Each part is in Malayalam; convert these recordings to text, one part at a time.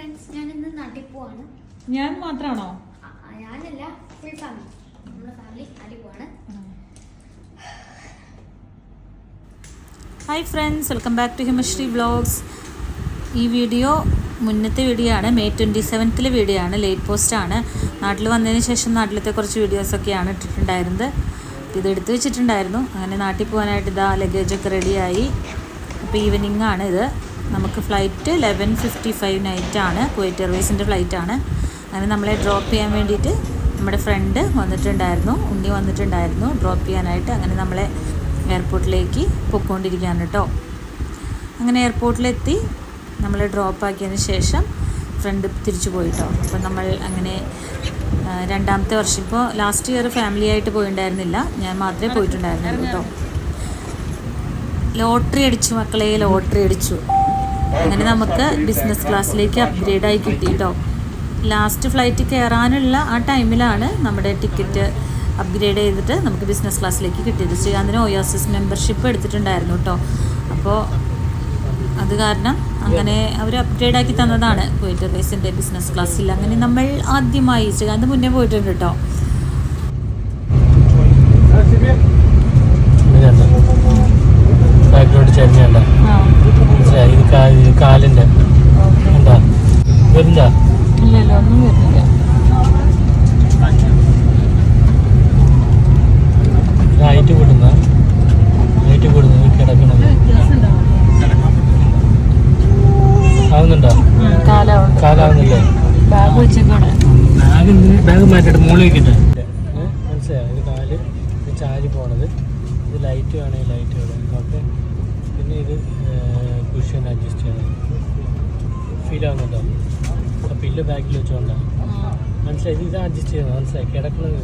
ഫ്രണ്ട്സ്, ഞാൻ ഇന്ന് നാട്ടിൽ പോവാണ്. ഞാൻ മാത്രമാണോ? ഞാനല്ല, ഫുൾ ഫാമിലി. നമ്മുടെ ഫാമിലി നാട്ടിൽ പോവാണ്. Hi friends, welcome back to Himashree vlogs. ഈ വീഡിയോ മുന്നത്തെ വീഡിയോ ആണ്, മെയ് 27 വീഡിയോ ആണ്, ലേറ്റ് പോസ്റ്റാണ്. നാട്ടിൽ വന്നതിന് ശേഷം നാട്ടിലത്തെ കുറച്ച് വീഡിയോസൊക്കെയാണ് ഇട്ടിട്ടുണ്ടായിരുന്നത്. ഇത് എടുത്തു വെച്ചിട്ടുണ്ടായിരുന്നു. അങ്ങനെ നാട്ടിൽ പോകാനായിട്ട് ഇതാ ലഗേജൊക്കെ റെഡിയായി. അപ്പോൾ ഈവനിങ് ആണ് ഇത്. നമുക്ക് ഫ്ലൈറ്റ് 11:55 നൈറ്റാണ്, കുവൈറ്റ് എയർവേസിൻ്റെ ഫ്ലൈറ്റാണ്. അങ്ങനെ നമ്മളെ ഡ്രോപ്പ് ചെയ്യാൻ വേണ്ടിയിട്ട് നമ്മുടെ ഫ്രണ്ട് വന്നിട്ടുണ്ടായിരുന്നു, ഉണ്ണി വന്നിട്ടുണ്ടായിരുന്നു ഡ്രോപ്പ് ചെയ്യാനായിട്ട്. അങ്ങനെ നമ്മളെ എയർപോർട്ടിലേക്ക് പൊയ്ക്കൊണ്ടിരിക്കുകയാണ് കേട്ടോ. അങ്ങനെ എയർപോർട്ടിലെത്തി നമ്മളെ ഡ്രോപ്പ് ആക്കിയതിന് ശേഷം ഫ്രണ്ട് തിരിച്ചു പോയിട്ടോ. അപ്പോൾ നമ്മൾ അങ്ങനെ രണ്ടാമത്തെ വർഷം, ഇപ്പോൾ ലാസ്റ്റ് ഇയർ ഫാമിലി ആയിട്ട് പോയിട്ടുണ്ടായിരുന്നില്ല, ഞാൻ മാത്രമേ പോയിട്ടുണ്ടായിരുന്നുള്ളൂ കേട്ടോ. ലോട്ടറി അടിച്ചു മക്കളെ, ലോട്ടറി അടിച്ചു. അങ്ങനെ നമുക്ക് ബിസിനസ് ക്ലാസ്സിലേക്ക് അപ്ഗ്രേഡായി കിട്ടി കേട്ടോ. ലാസ്റ്റ് ഫ്ലൈറ്റ് കയറാനുള്ള ആ ടൈമിലാണ് നമ്മുടെ ടിക്കറ്റ് അപ്ഗ്രേഡ് ചെയ്തിട്ട് നമുക്ക് ബിസിനസ് ക്ലാസ്സിലേക്ക് കിട്ടിയത്. ശ്രീകാന്തിന് ഒയാസിസ് മെമ്പർഷിപ്പ് എടുത്തിട്ടുണ്ടായിരുന്നു കേട്ടോ. അപ്പോൾ അത് കാരണം അങ്ങനെ അവർ അപ്ഗ്രേഡ് ആക്കി തന്നതാണ് കുവൈറ്റ് എയർവേസിൻ്റെ ബിസിനസ് ക്ലാസ്സിൽ. അങ്ങനെ നമ്മൾ ആദ്യമായി, ശ്രീകാന്ത് മുന്നേ പോയിട്ടുണ്ട് കേട്ടോ. കാലിന്റെ എന്താ വരില്ല, ഇല്ലല്ലോ, ഒന്നും വരുന്നില്ല. ഹൈറ്റ് കൂടുന്ന കിടക്കണത് ആവുന്നുണ്ടോ? കാലാവുന്നില്ലേ? ബാഗ് വെച്ചേക്കാണ്. ബാഗ് മാറ്റിട്ട് മുകളിൽ വെക്കിട്ടെ. മനസ്സിലായോ? ഇത് കാല് ചാരി പോണത്. ഇത് ലൈറ്റ് വേണമെങ്കിൽ ലൈറ്റ് വേണം. ഓക്കെ. പിന്നെ ഇത് കുഷൻ അഡ്ജസ്റ്റ് ചെയ്യണം. ഫീൽ ആവുന്നുണ്ടോ? ആ പില്ല് ബാക്കിൽ വെച്ചോണ്ടാ. മനസ്സിലായി? ഇത് അഡ്ജസ്റ്റ് ചെയ്യണം. മനസ്സിലായി? കിടക്കുന്നത്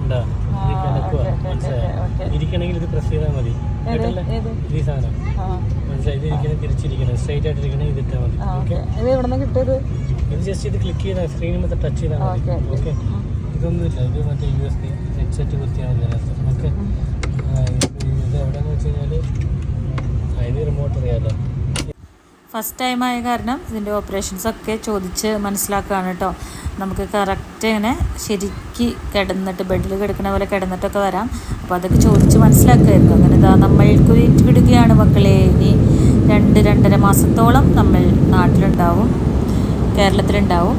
ഉണ്ടോ? ഇത് കിടക്കുക. മനസ്സിലായോ? ഇരിക്കണമെങ്കിൽ ഇത് പ്രസ് ചെയ്താൽ മതി. കേട്ടല്ലേ? ഈ സാധനം മനസ്സിലായി? ഇത് ഇരിക്കണം, തിരിച്ചിരിക്കണം, സ്ട്രൈറ്റ് ആയിട്ട് ഇരിക്കണം. ഇതിട്ടാൽ മതി. ഓക്കെ. ഇത് ജസ്റ്റ് ഇത് ക്ലിക്ക് ചെയ്താൽ സ്ക്രീനിൽ മൊത്തം ടച്ച് ചെയ്താൽ മതി. ഓക്കെ. ഇതൊന്നുമില്ല, ഇത് മറ്റേ USB ഹെഡ്സെറ്റ് കുത്തിയാൽ മതി അതിനകത്ത്. ഓക്കെ. ഇത് എവിടെയെന്ന് വെച്ച് കഴിഞ്ഞാൽ അതിന് റിമോട്ട് അറിയാമല്ലോ. ഫസ്റ്റ് ടൈം ആയ കാരണം ഇതിൻ്റെ ഓപ്പറേഷൻസൊക്കെ ചോദിച്ച് മനസ്സിലാക്കുകയാണ് കേട്ടോ. നമുക്ക് കറക്റ്റ് ഇങ്ങനെ ശരിക്ക് കിടന്നിട്ട് ബെഡിൽ കിടക്കുന്ന പോലെ കിടന്നിട്ടൊക്കെ വരാം. അപ്പോൾ അതൊക്കെ ചോദിച്ച് മനസ്സിലാക്കുമായിരുന്നു. അങ്ങനെ ഇതാ നമ്മൾ കുവൈറ്റ് വിടുകയാണ് മക്കളെ. ഇനി 2-2.5 മാസത്തോളം നമ്മൾ നാട്ടിലുണ്ടാവും, കേരളത്തിലുണ്ടാവും.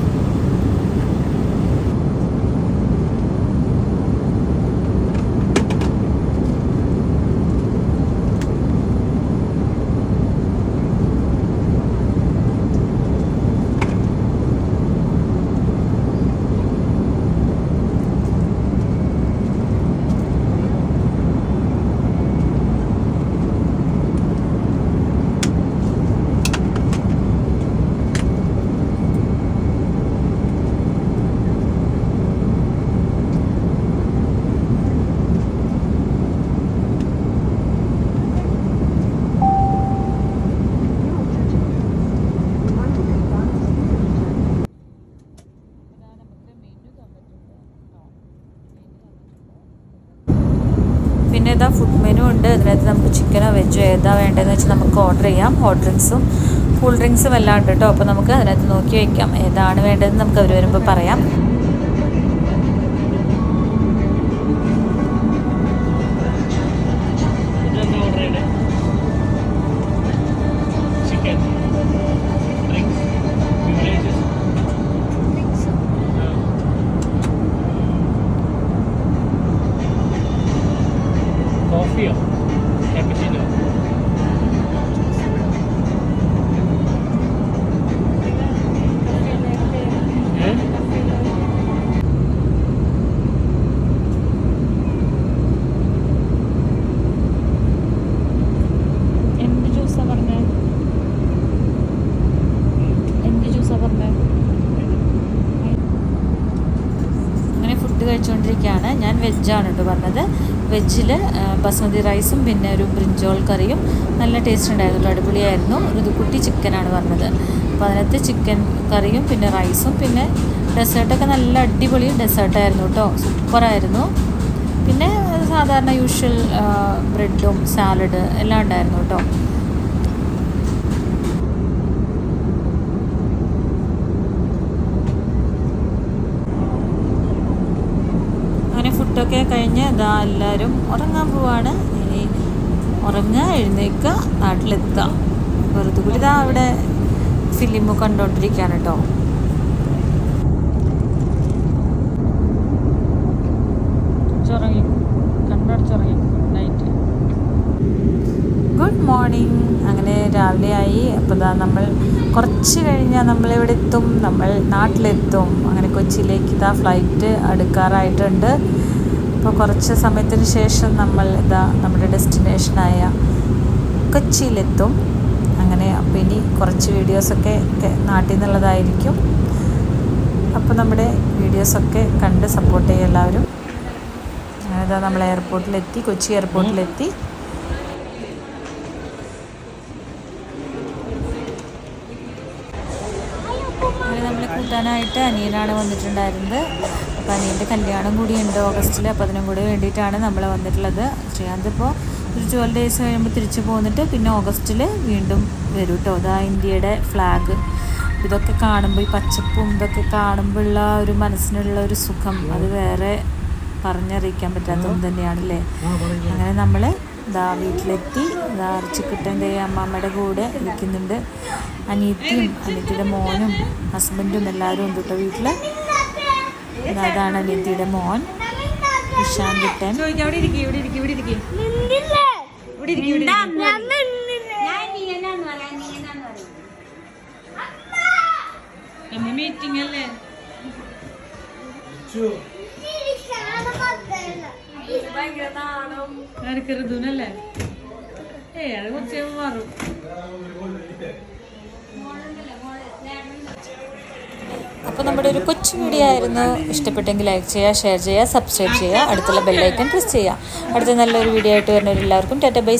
പിന്നെ ഇതാ ഫുഡ് മെനു ഉണ്ട്. അതിനകത്ത് നമുക്ക് ചിക്കനോ വെജോ ഏതാ വേണ്ടതെന്ന് വെച്ചാൽ നമുക്ക് ഓർഡർ ചെയ്യാം. ഹോട്ട് ഡ്രിങ്ക്സും കൂൾ ഡ്രിങ്ക്സും എല്ലാം ഉണ്ട് കേട്ടോ. അപ്പോൾ നമുക്ക് അതിനകത്ത് നോക്കി വയ്ക്കാം ഏതാണ് വേണ്ടതെന്ന് നമുക്ക് അവർ വരുമ്പോൾ പറയാം. കോഫിയോ ക്യാപ്പച്ചിനോ? എന്ത് ജ്യൂസാണ് പറഞ്ഞത്? അങ്ങനെ ഫുഡ് കഴിച്ചുകൊണ്ടിരിക്കുകയാണ്. ഞാൻ വെജാണ് കേട്ടോ പറഞ്ഞത്. വെജിൽ ബസ്മതി റൈസും പിന്നെ ഒരു ബ്രിഞ്ചോൾ കറിയും നല്ല ടേസ്റ്റ് ഉണ്ടായിരുന്നു, അടിപൊളിയായിരുന്നു. ഒരു കുട്ടി ചിക്കനാണ് പറഞ്ഞത്. അപ്പോൾ അതിനകത്ത് ചിക്കൻ കറിയും പിന്നെ റൈസും പിന്നെ ഡെസേർട്ടൊക്കെ നല്ല അടിപൊളി ഡെസേർട്ടായിരുന്നു കേട്ടോ, സൂപ്പറായിരുന്നു. പിന്നെ സാധാരണ യൂഷ്വൽ ബ്രെഡും സാലഡ് എല്ലാം ഉണ്ടായിരുന്നു കേട്ടോ. അങ്ങനെ ഫുഡൊക്കെ കഴിഞ്ഞ് ഇതാ എല്ലാവരും ഉറങ്ങാൻ പോവാണ്. ഇനി ഉറങ്ങുക, എഴുന്നേൽക്കുക, നാട്ടിലെത്തുക. വെറുതെ കൂടി ഇതാ അവിടെ ഫിലിം കണ്ടുകൊണ്ടിരിക്കുകയാണ് കേട്ടോ. Good morning. അങ്ങനെ രാവിലെ ആയി. അപ്പോൾ ഇതാ നമ്മൾ കുറച്ച് കഴിഞ്ഞാൽ നമ്മളിവിടെ എത്തും, നമ്മൾ നാട്ടിലെത്തും. അങ്ങനെ കൊച്ചിയിലേക്ക് ഇതാ ഫ്ലൈറ്റ് അടുക്കാറായിട്ടുണ്ട്. അപ്പോൾ കുറച്ച് സമയത്തിന് ശേഷം നമ്മൾ ഇതാ നമ്മുടെ ഡെസ്റ്റിനേഷനായ കൊച്ചിയിലെത്തും. അങ്ങനെ അപ്പോൾ ഇനി കുറച്ച് വീഡിയോസൊക്കെ നാട്ടിൽ നിന്നുള്ളതായിരിക്കും. അപ്പോൾ നമ്മുടെ വീഡിയോസൊക്കെ കണ്ട് സപ്പോർട്ട് ചെയ്യുക എല്ലാവരും. അങ്ങനെ ഇതാ നമ്മൾ എയർപോർട്ടിലെത്തി, കൊച്ചി എയർപോർട്ടിലെത്തി. അങ്ങനെ നമ്മൾ കൂട്ടാനായിട്ട് അനിയനാണ് വന്നിട്ടുണ്ടായിരുന്നത്. അപ്പോൾ അനിയൻ്റെ കല്യാണം കൂടിയുണ്ട് ഓഗസ്റ്റിൽ. അപ്പോൾ അതിനും കൂടി വേണ്ടിയിട്ടാണ് നമ്മൾ വന്നിട്ടുള്ളത്. ശ്രീകാന്ത് ഇപ്പോൾ ഒരു 12 days കഴിയുമ്പോൾ തിരിച്ചു പോന്നിട്ട് പിന്നെ ഓഗസ്റ്റിൽ വീണ്ടും വരും കേട്ടോ. അതാ ഇന്ത്യയുടെ ഫ്ലാഗ്. ഇതൊക്കെ കാണുമ്പോൾ, ഈ പച്ചപ്പും ഇതൊക്കെ കാണുമ്പോഴുള്ള ഒരു മനസ്സിനുള്ള ഒരു സുഖം അത് വേറെ പറഞ്ഞറിയിക്കാൻ പറ്റാത്ത ഒന്ന് തന്നെയാണല്ലേ. അങ്ങനെ നമ്മൾ ഇതാ വീട്ടിലെത്തി. ഇതാ അരച്ചിക്കിട്ടൻ അമ്മമ്മയുടെ കൂടെ ഇരിക്കുന്നുണ്ട്. അനിയത്തിയും അനിയത്തിയുടെ മോനും ഹസ്ബൻഡും എല്ലാവരും ഉണ്ട് കേട്ടോ വീട്ടിൽ. അതാണ് അനിയത്തിയുടെ മോൻ ഇഷാൻ കിട്ടൻ. മീറ്റിംഗ് അല്ലേ? ഋതുനല്ലേ? അത് കുറച്ച് മാറും. അപ്പോൾ നമ്മുടെ ഒരു കൊച്ചു വീഡിയോ ആയിരുന്നു. ഇഷ്ടപ്പെട്ടെങ്കിൽ ലൈക്ക് ചെയ്യുക, ഷെയർ ചെയ്യുക, സബ്സ്ക്രൈബ് ചെയ്യുക, അടുത്തുള്ള ബെല്ലൈക്കൺ പ്രസ് ചെയ്യുക. അടുത്ത നല്ലൊരു വീഡിയോ ആയിട്ട് വരുന്നവരെല്ലാവർക്കും ടാറ്റ ബൈ.